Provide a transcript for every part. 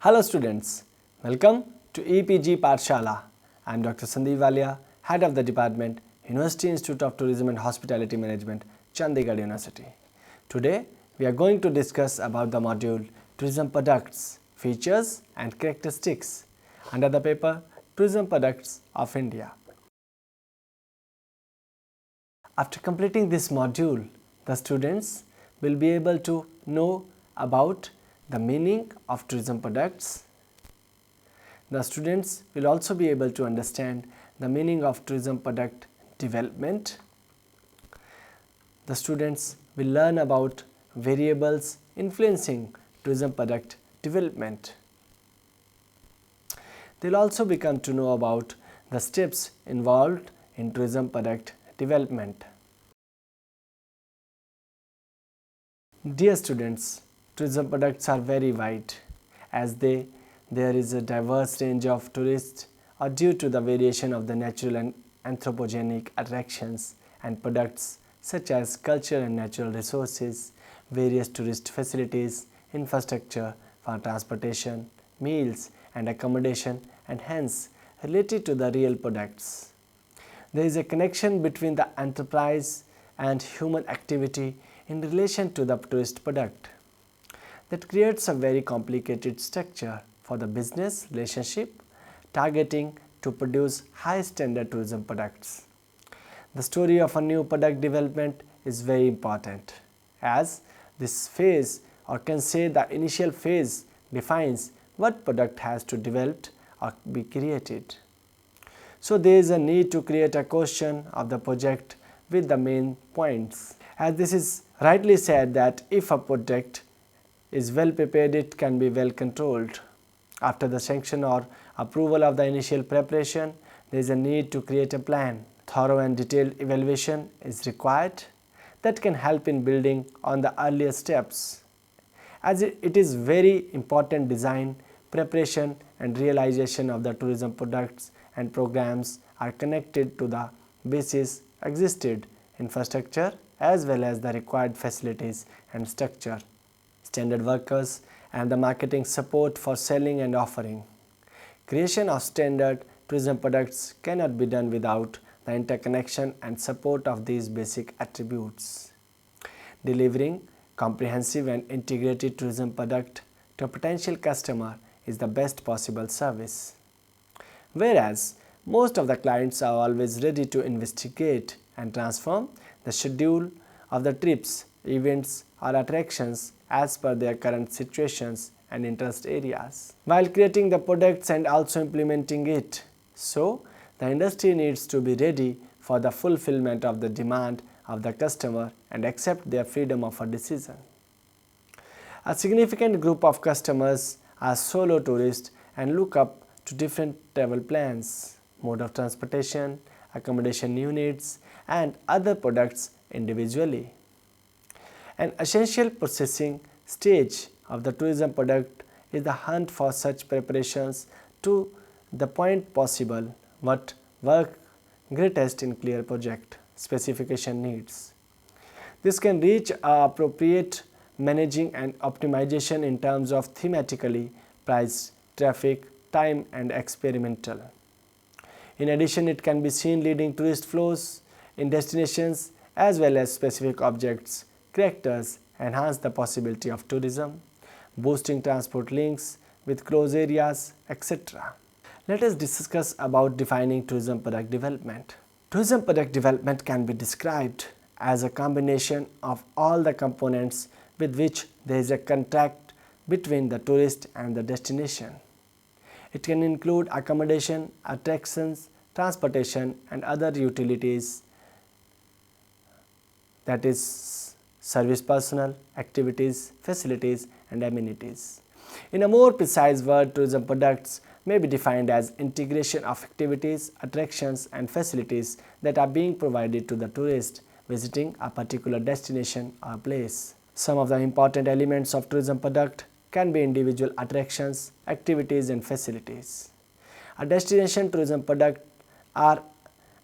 Hello students, welcome to EPG Pathshala. I am Dr. Sandeep Walia, Head of the Department, University Institute of Tourism and Hospitality Management, Chandigarh University. Today we are going to discuss about the module Tourism Products, Features and Characteristics under the paper Tourism Products of India. After completing this module, the students will be able to know about the meaning of tourism products. The students will also be able to understand the meaning of tourism product development. The students will learn about variables influencing tourism product development. They will also become to know about the steps involved in tourism product development. Dear students, tourism products are very wide as there is a diverse range of tourists or due to the variation of the natural and anthropogenic attractions and products such as cultural and natural resources, various tourist facilities, infrastructure for transportation, meals and accommodation, and hence related to the real products. There is a connection between the enterprise and human activity in relation to the tourist product that creates a very complicated structure for the business relationship targeting to produce high standard tourism products. The story of a new product development is very important as this phase, or can say the initial phase, defines what product has to develop or be created. So there is a need to create a question of the project with the main points. As this is rightly said that if a project is well prepared, it can be well controlled. After the sanction or approval of the initial preparation, there is a need to create a plan. Thorough and detailed evaluation is required that can help in building on the earlier steps. As it is very important, design, preparation and realization of the tourism products and programs are connected to the basis existed infrastructure as well as the required facilities and structure, standard workers and the marketing support for selling and offering. Creation of standard tourism products cannot be done without the interconnection and support of these basic attributes. Delivering comprehensive and integrated tourism product to a potential customer is the best possible service. Whereas most of the clients are always ready to investigate and transform the schedule of the trips, events or attractions as per their current situations and interest areas, while creating the products and also implementing it. So, the industry needs to be ready for the fulfillment of the demand of the customer and accept their freedom of a decision. A significant group of customers are solo tourists and look up to different travel plans, mode of transportation, accommodation units and other products individually. An essential processing stage of the tourism product is the hunt for such preparations to the point possible what work greatest in clear project specification needs. This can reach appropriate managing and optimization in terms of thematically priced traffic, time and experimental. In addition, it can be seen leading tourist flows in destinations as well as specific objects, characters enhance the possibility of tourism, boosting transport links with close areas, etc. Let us discuss about defining tourism product development. Tourism product development can be described as a combination of all the components with which there is a contact between the tourist and the destination. It can include accommodation, attractions, transportation and other utilities, that is service personnel, activities, facilities and amenities. In a more precise word, tourism products may be defined as integration of activities, attractions and facilities that are being provided to the tourist visiting a particular destination or place. Some of the important elements of tourism product can be individual attractions, activities and facilities. A destination tourism product are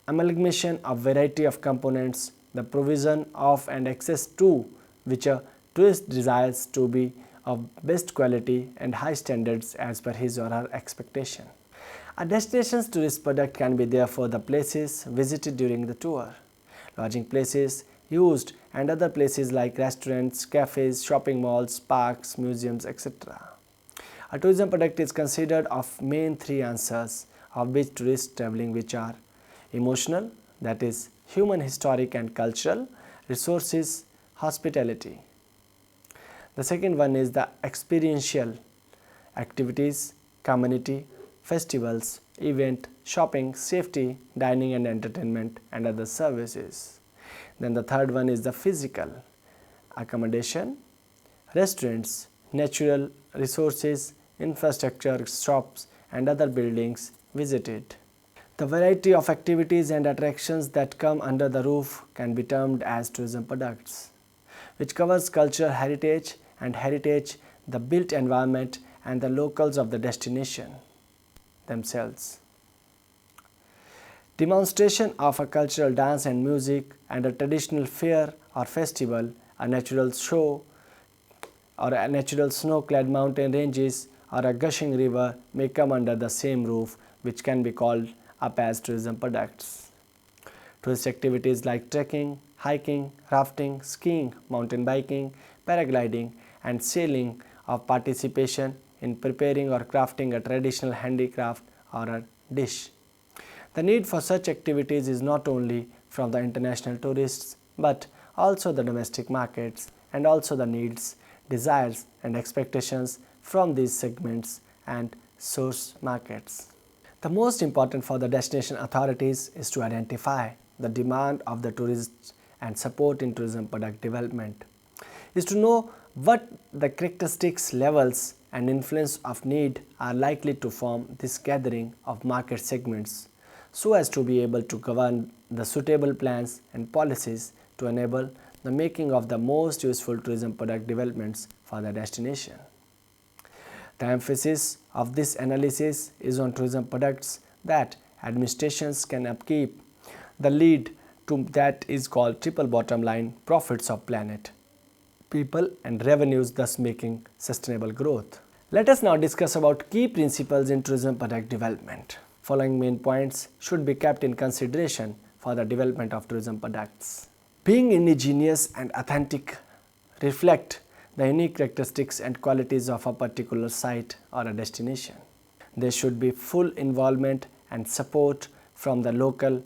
amalgamation of variety of components, the provision of and access to which a tourist desires to be of best quality and high standards as per his or her expectation. A destination's tourist product can be therefore the places visited during the tour, lodging places used, and other places like restaurants, cafes, shopping malls, parks, museums, etc. A tourism product is considered of main three answers of which tourists traveling, which are emotional, that is human, historic and cultural, resources, hospitality. The second one is the experiential, activities, community, festivals, event, shopping, safety, dining and entertainment and other services. Then the third one is the physical, accommodation, restaurants, natural resources, infrastructure, shops and other buildings visited. The variety of activities and attractions that come under the roof can be termed as tourism products, which covers culture, heritage, the built environment and the locals of the destination themselves. Demonstration of a cultural dance and music and a traditional fair or festival, a natural show or a natural snow-clad mountain ranges or a gushing river may come under the same roof, which can be called up as tourism products. Tourist activities like trekking, hiking, rafting, skiing, mountain biking, paragliding and sailing of participation in preparing or crafting a traditional handicraft or a dish. The need for such activities is not only from the international tourists but also the domestic markets and also the needs, desires and expectations from these segments and source markets. The most important for the destination authorities is to identify the demand of the tourists and support in tourism product development, is to know what the characteristics, levels and influence of need are likely to form this gathering of market segments, so as to be able to govern the suitable plans and policies to enable the making of the most useful tourism product developments for the destination. The emphasis of this analysis is on tourism products that administrations can upkeep. The lead to that is called triple bottom line, profits of planet, people and revenues, thus making sustainable growth. Let us now discuss about key principles in tourism product development. Following main points should be kept in consideration for the development of tourism products. Being indigenous and authentic, reflect the unique characteristics and qualities of a particular site or a destination. There should be full involvement and support from the local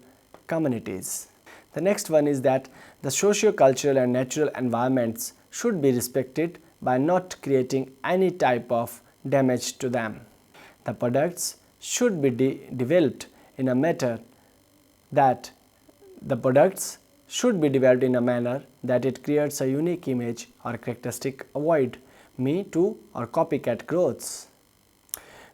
communities. The next one is that the socio-cultural and natural environments should be respected by not creating any type of damage to them. The products should be developed in a manner that it creates a unique image or characteristic, avoid me too or copycat growths.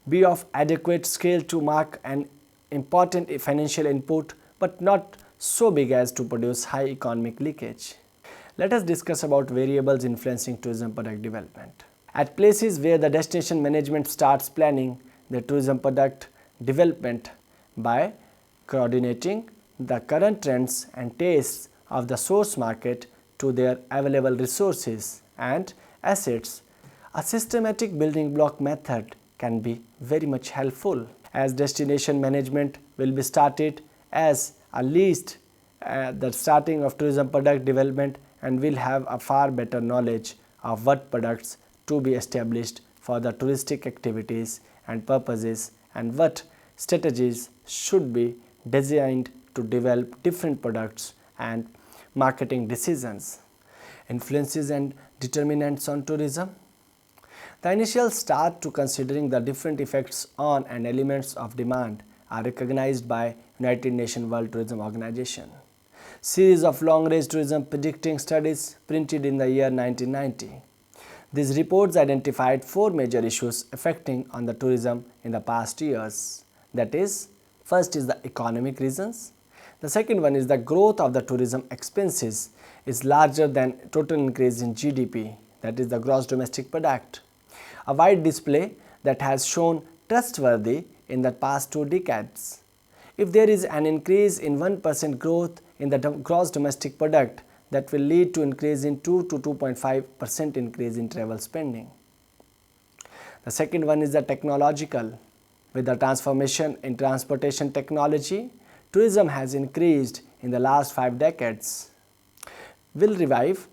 Be of adequate scale to mark an important financial input but not so big as to produce high economic leakage. Let us discuss about variables influencing tourism product development. At places where the destination management starts planning the tourism product development by coordinating the current trends and tastes of the source market to their available resources and assets, a systematic building block method can be very much helpful, as destination management will be started as a least the starting of tourism product development and will have a far better knowledge of what products to be established for the touristic activities and purposes and what strategies should be designed to develop different products and marketing decisions. Influences and determinants on tourism. The initial start to considering the different effects on and elements of demand are recognized by United Nations World Tourism Organization. Series of long-range tourism predicting studies printed in the year 1990. These reports identified 4 major issues affecting on the tourism in the past years. That is, first is the economic reasons. The second one is the growth of the tourism expenses is larger than total increase in GDP, that is the gross domestic product. A wide display that has shown trustworthy in the past 2 decades. If there is an increase in 1% growth in the gross domestic product, that will lead to increase in 2 to 2.5% increase in travel spending. The second one is the technological. With the transformation in transportation technology, tourism has increased in the last 5 decades. Will revive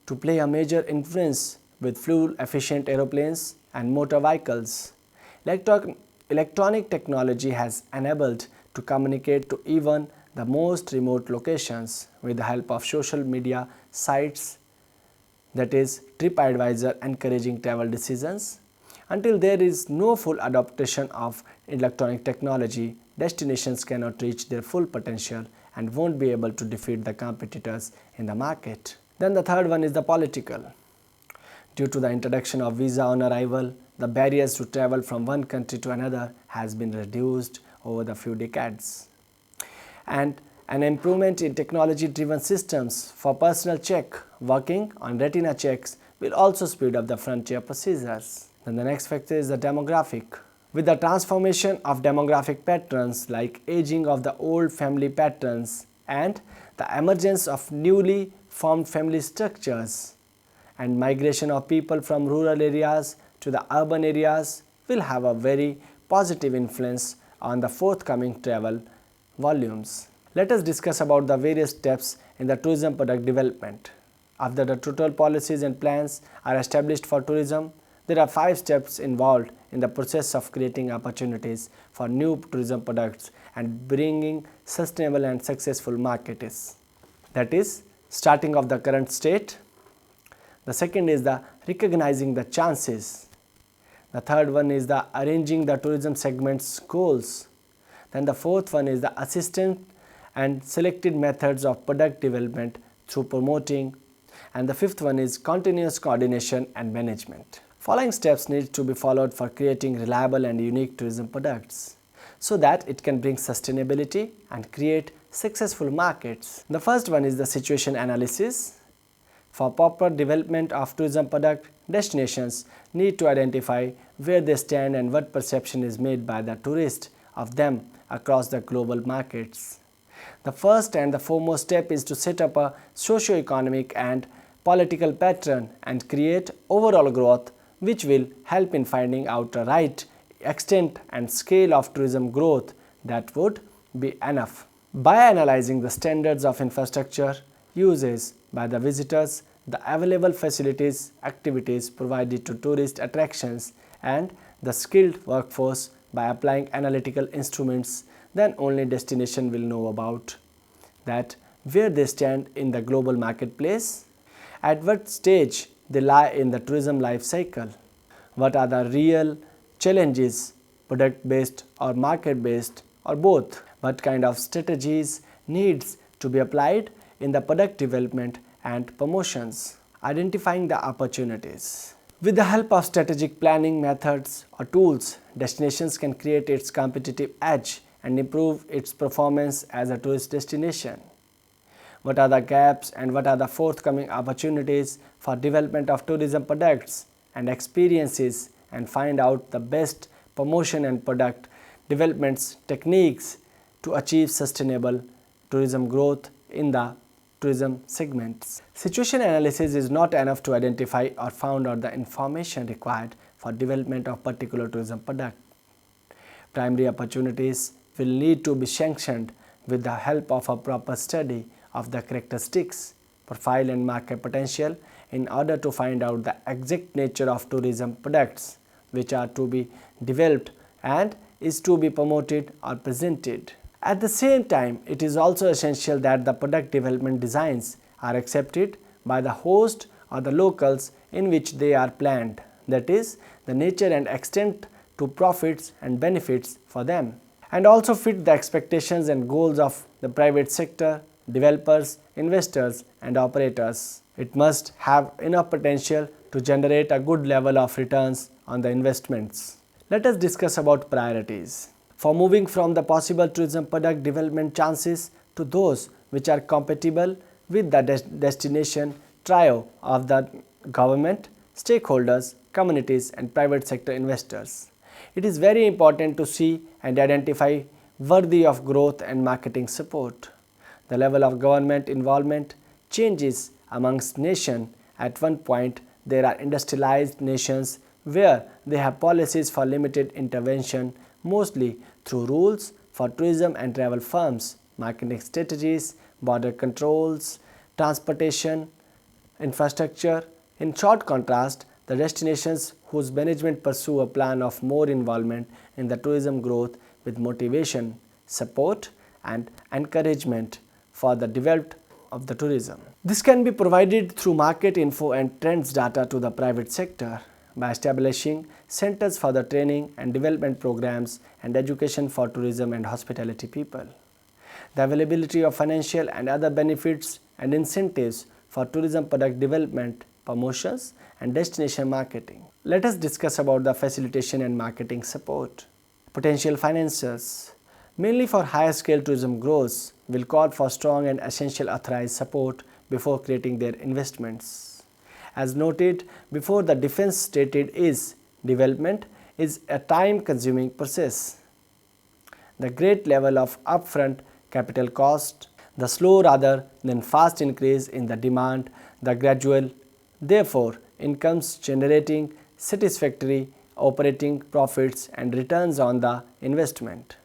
to play a major influence with fuel-efficient aeroplanes and motor vehicles. Electronic technology has enabled to communicate to even the most remote locations with the help of social media sites, that is TripAdvisor, encouraging travel decisions. Until there is no full adoption of electronic technology, destinations cannot reach their full potential and won't be able to defeat the competitors in the market. Then the third one is the political. Due to the introduction of visa on arrival, the barriers to travel from one country to another has been reduced over the few decades. And an improvement in technology-driven systems for personal check working on retina checks will also speed up the frontier procedures. Then the next factor is the demographic. With the transformation of demographic patterns like aging of the old family patterns and the emergence of newly formed family structures and migration of people from rural areas to the urban areas will have a very positive influence on the forthcoming travel volumes. Let us discuss about the various steps in the tourism product development. After the total policies and plans are established for tourism, there are 5 steps involved in the process of creating opportunities for new tourism products and bringing sustainable and successful markets. That is, starting of the current state. The second is the recognizing the chances. The third one is the arranging the tourism segment's goals. Then the fourth one is the assistant and selected methods of product development through promoting. And the fifth one is continuous coordination and management. Following steps need to be followed for creating reliable and unique tourism products so that it can bring sustainability and create successful markets. The first one is the situation analysis. For proper development of tourism product, destinations need to identify where they stand and what perception is made by the tourist of them across the global markets. The first and the foremost step is to set up a socio-economic and political pattern and create overall growth, which will help in finding out the right extent and scale of tourism growth that would be enough. By analyzing the standards of infrastructure uses by the visitors, the available facilities, activities provided to tourist attractions, and the skilled workforce by applying analytical instruments, then only destination will know about that where they stand in the global marketplace, at what stage they lie in the tourism life cycle, what are the real challenges, product based or market based or both, what kind of strategies needs to be applied in the product development and promotions, identifying the opportunities. With the help of strategic planning methods or tools, destinations can create its competitive edge and improve its performance as a tourist destination. What are the gaps and what are the forthcoming opportunities for development of tourism products and experiences, and find out the best promotion and product developments techniques to achieve sustainable tourism growth in the tourism segments. Situation analysis is not enough to identify or find out the information required for development of particular tourism product. Primary opportunities will need to be sanctioned with the help of a proper study of the characteristics, profile and market potential in order to find out the exact nature of tourism products which are to be developed and is to be promoted or presented. At the same time, it is also essential that the product development designs are accepted by the host or the locals in which they are planned, that is, the nature and extent to profits and benefits for them, and also fit the expectations and goals of the private sector, developers, investors and operators. It must have enough potential to generate a good level of returns on the investments. Let us discuss about priorities. For moving from the possible tourism product development chances to those which are compatible with the destination trio of the government, stakeholders, communities and private sector investors. It is very important to see and identify worthy of growth and marketing support. The level of government involvement changes amongst nations. At one point, there are industrialized nations where they have policies for limited intervention, mostly through rules for tourism and travel firms, marketing strategies, border controls, transportation, infrastructure. In short contrast, the destinations whose management pursue a plan of more involvement in the tourism growth with motivation, support, and encouragement for the development of the tourism. This can be provided through market info and trends data to the private sector by establishing centers for the training and development programs and education for tourism and hospitality people. The availability of financial and other benefits and incentives for tourism product development, promotions, and destination marketing. Let us discuss about the facilitation and marketing support. Potential financiers, mainly for higher scale tourism growth, will call for strong and essential authorized support before creating their investments. As noted before, the defense stated is development is a time consuming process. The great level of upfront capital cost, the slow rather than fast increase in the demand, the gradual, therefore, incomes generating satisfactory operating profits and returns on the investment.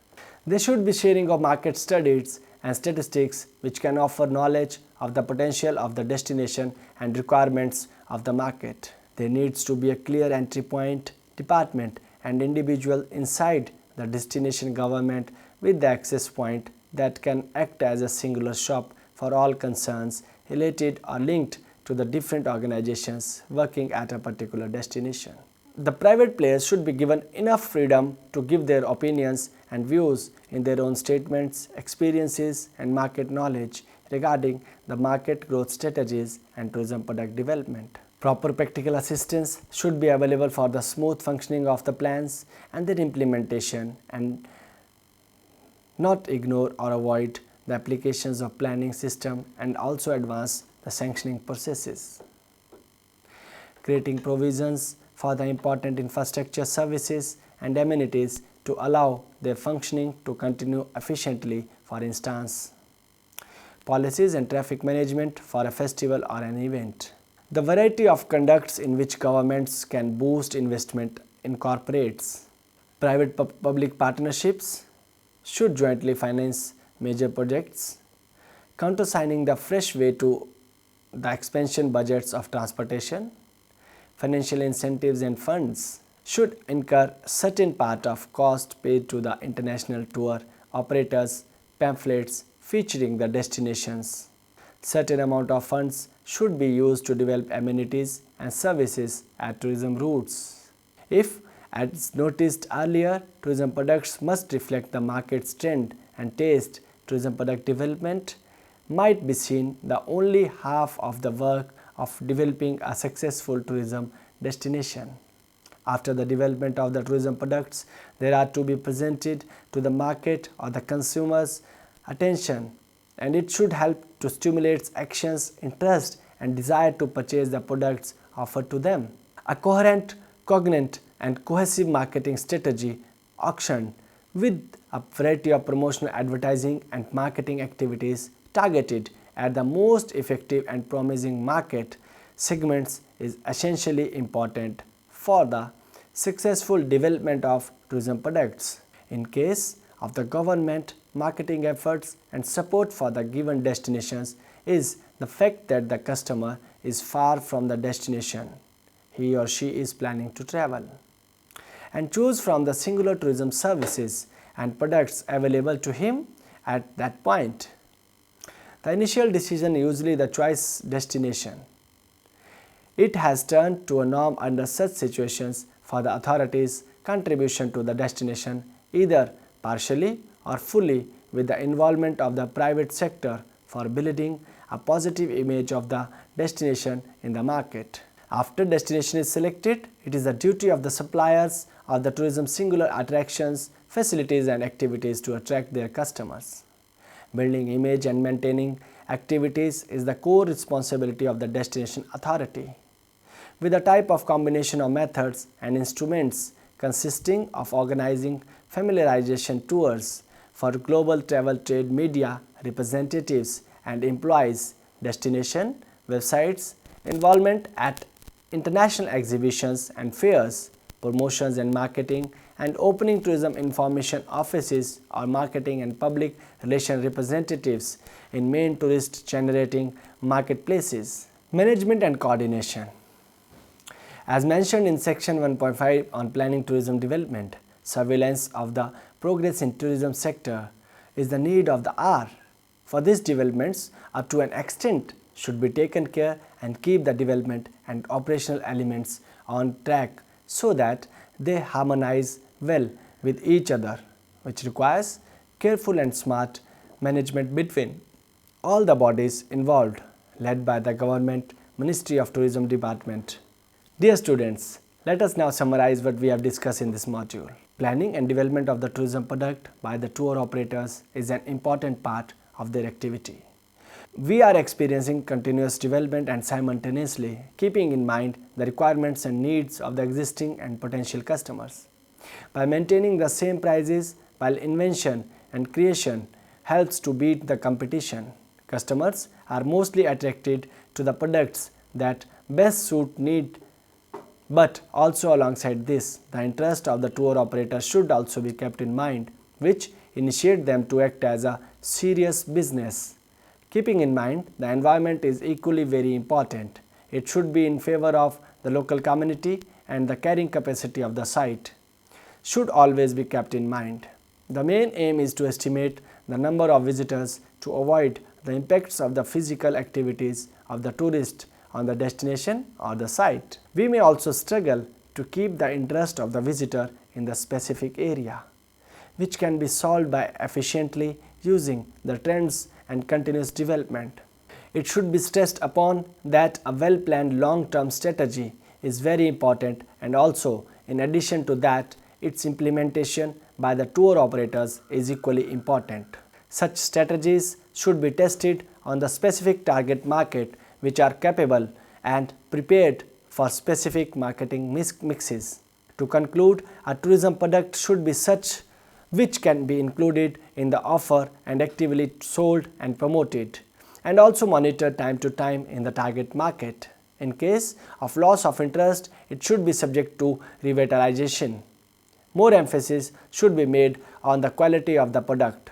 There should be sharing of market studies and statistics which can offer knowledge of the potential of the destination and requirements of the market. There needs to be a clear entry point, department and individual inside the destination government with the access point that can act as a singular shop for all concerns related or linked to the different organizations working at a particular destination. The private players should be given enough freedom to give their opinions and views in their own statements, experiences and market knowledge regarding the market growth strategies and tourism product development. Proper practical assistance should be available for the smooth functioning of the plans and their implementation, and not ignore or avoid the applications of planning system and also advance the sanctioning processes. Creating provisions for the important infrastructure services and amenities to allow their functioning to continue efficiently, for instance, policies and traffic management for a festival or an event. The variety of conducts in which governments can boost investment incorporates private-public partnerships, should jointly finance major projects, countersigning the fresh way to the expansion budgets of transportation. Financial incentives and funds should incur certain part of cost paid to the international tour operators, pamphlets featuring the destinations. Certain amount of funds should be used to develop amenities and services at tourism routes. If, as noticed earlier, tourism products must reflect the market's trend and taste, tourism product development might be seen the only half of the work of developing a successful tourism destination. After the development of the tourism products, they are to be presented to the market or the consumer's attention, and it should help to stimulate actions, interest and desire to purchase the products offered to them. A coherent, cognate and cohesive marketing strategy auction with a variety of promotional advertising and marketing activities targeted at the most effective and promising market segments is essentially important for the successful development of tourism products. In case of the government, marketing efforts and support for the given destinations is the fact that the customer is far from the destination he or she is planning to travel, and choose from the singular tourism services and products available to him at that point. The initial decision usually the choice destination. It has turned to a norm under such situations for the authorities' contribution to the destination, either partially or fully, with the involvement of the private sector for building a positive image of the destination in the market. After destination is selected, it is the duty of the suppliers of the tourism singular attractions, facilities and activities to attract their customers. Building image and maintaining activities is the core responsibility of the destination authority, with a type of combination of methods and instruments consisting of organizing familiarization tours for global travel trade media representatives and employees, destination, websites, involvement at international exhibitions and fairs, promotions and marketing, and opening tourism information offices or marketing and public relation representatives in main tourist generating marketplaces. Management and coordination. As mentioned in section 1.5 on planning tourism development, surveillance of the progress in tourism sector is the need of the hour. For these developments, up to an extent, should be taken care and keep the development and operational elements on track so that they harmonize well with each other, which requires careful and smart management between all the bodies involved, led by the Government Ministry of Tourism Department. Dear students, let us now summarize what we have discussed in this module. Planning and development of the tourism product by the tour operators is an important part of their activity. We are experiencing continuous development and simultaneously keeping in mind the requirements and needs of the existing and potential customers. By maintaining the same prices while invention and creation helps to beat the competition, customers are mostly attracted to the products that best suit need. But also alongside this, the interest of the tour operator should also be kept in mind, which initiate them to act as a serious business. Keeping in mind the environment is equally very important. It should be in favor of the local community and the carrying capacity of the site should always be kept in mind. The main aim is to estimate the number of visitors to avoid the impacts of the physical activities of the tourist on the destination or the site. We may also struggle to keep the interest of the visitor in the specific area, which can be solved by efficiently using the trends and continuous development. It should be stressed upon that a well-planned long-term strategy is very important, and also in addition to that, its implementation by the tour operators is equally important. Such strategies should be tested on the specific target market which are capable and prepared for specific marketing mixes. To conclude, a tourism product should be such which can be included in the offer and actively sold and promoted, and also monitored time to time in the target market. In case of loss of interest, it should be subject to revitalization. More emphasis should be made on the quality of the product.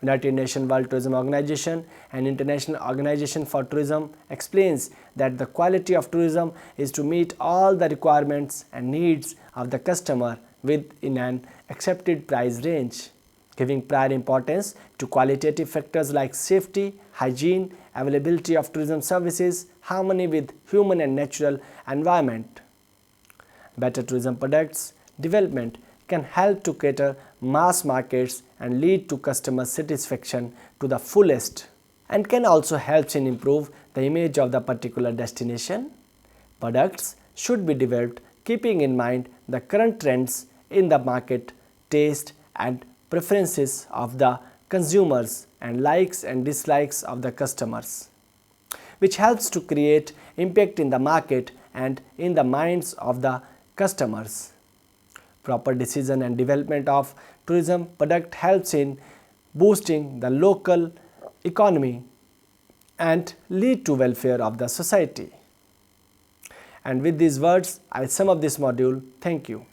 United Nations World Tourism Organization and International Organization for Tourism explains that the quality of tourism is to meet all the requirements and needs of the customer within an accepted price range, giving prior importance to qualitative factors like safety, hygiene, availability of tourism services, harmony with human and natural environment. Better tourism products development can help to cater mass markets and lead to customer satisfaction to the fullest, and can also help in improve the image of the particular destination. Products should be developed keeping in mind the current trends in the market, taste and preferences of the consumers, and likes and dislikes of the customers, which helps to create impact in the market and in the minds of the customers. Proper decision and development of tourism product helps in boosting the local economy and lead to welfare of the society. And with these words, I sum up this module. Thank you.